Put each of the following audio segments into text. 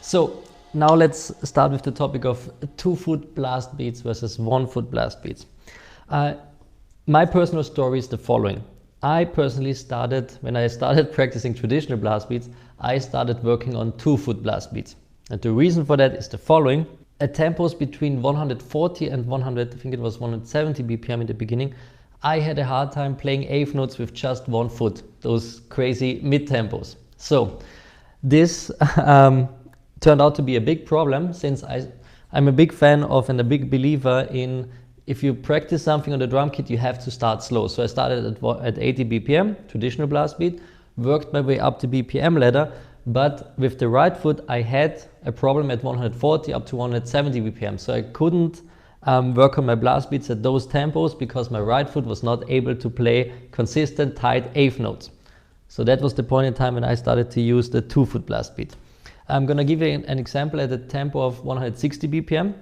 So now let's start with the topic of 2-foot blast beats versus 1-foot blast beats. My personal story is the following. I personally when I started practicing traditional blast beats, I started working on 2-foot blast beats. And the reason for that is the following. At tempos between 140 and 100, I think it was 170 BPM in the beginning, I had a hard time playing eighth notes with just 1 foot, those crazy mid tempos. So this turned out to be a big problem, since I'm a big fan of and a big believer in, if you practice something on the drum kit, you have to start slow. So I started at 80 BPM, traditional blast beat, worked my way up the BPM ladder, but with the right foot I had a problem at 140 up to 170 BPM. So I couldn't work on my blast beats at those tempos because my right foot was not able to play consistent tight eighth notes. So that was the point in time when I started to use the 2-foot blast beat. I'm gonna give you an example at a tempo of 160 BPM.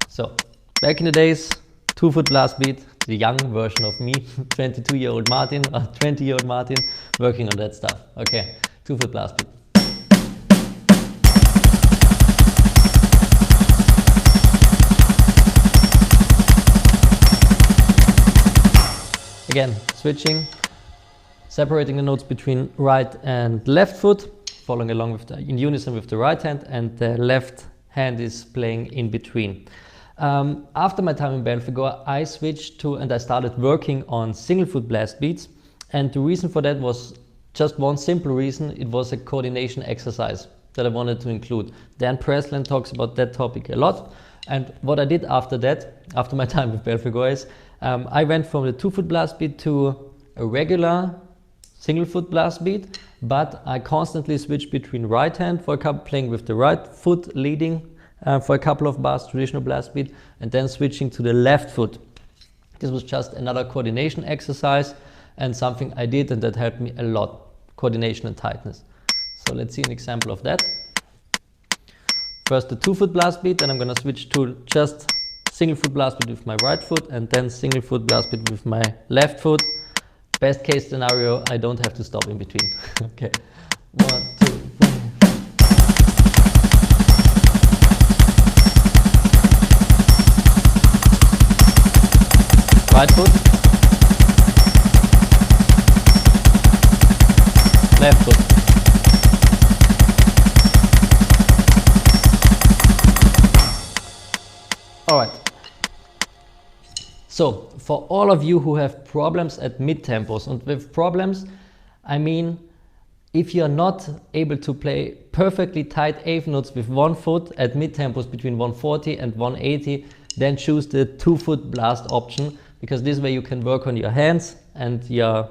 So back in the days, 2-foot blast beat, the young version of me, 22-year-old Marthyn, or 20-year-old Marthyn, working on that stuff. Okay, 2-foot blast beat. Again, switching, separating the notes between right and left foot, following along with in unison with the right hand, and the left hand is playing in between. After my time in Belfagor, I switched to and I started working on single foot blast beats, and the reason for that was just one simple reason. It was a coordination exercise that I wanted to include. Dan Presslin talks about that topic a lot, and what I did after that, after my time with Belfagor, is I went from the 2-foot blast beat to a regular single foot blast beat, but I constantly switched between right hand for a couple, playing with the right foot leading for a couple of bars, traditional blast beat, and then switching to the left foot. This was just another coordination exercise and something I did, and that helped me a lot, coordination and tightness. So let's see an example of that. First the 2-foot blast beat, then I'm gonna switch to just single foot blast beat with my right foot, and then single foot blast beat with my left foot. Best case scenario, I don't have to stop in between. Okay, 1, 2, 3. Right foot, left foot. All right. So for all of you who have problems at mid tempos, and with problems, I mean, if you're not able to play perfectly tight eighth notes with 1 foot at mid tempos between 140 and 180, then choose the 2-foot blast option, because this way you can work on your hands and your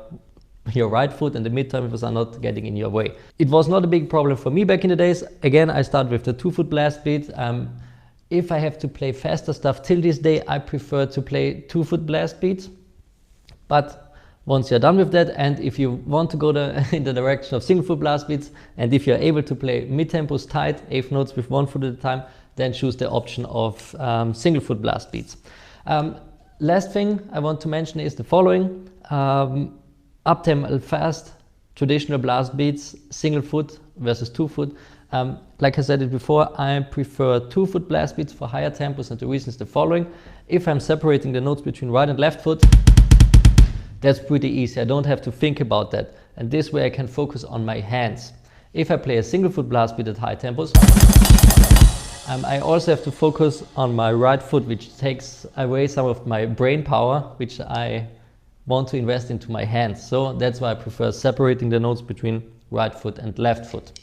right foot, and the mid tempos are not getting in your way. It was not a big problem for me back in the days. Again, I start with the 2-foot blast beat. If I have to play faster stuff till this day, I prefer to play 2-foot blast beats. But once you're done with that, and if you want to go in the direction of single foot blast beats, and if you're able to play mid tempos tight eighth notes with 1 foot at a time, then choose the option of single foot blast beats. Last thing I want to mention is the following. Up-tempo fast traditional blast beats, single foot versus 2-foot. Like I said it before, I prefer 2-foot blast beats for higher tempos, and the reason is the following. If I'm separating the notes between right and left foot, that's pretty easy. I don't have to think about that, and this way I can focus on my hands. If I play a single foot blast beat at high tempos, I also have to focus on my right foot, which takes away some of my brain power, which I want to invest into my hands. So that's why I prefer separating the notes between right foot and left foot.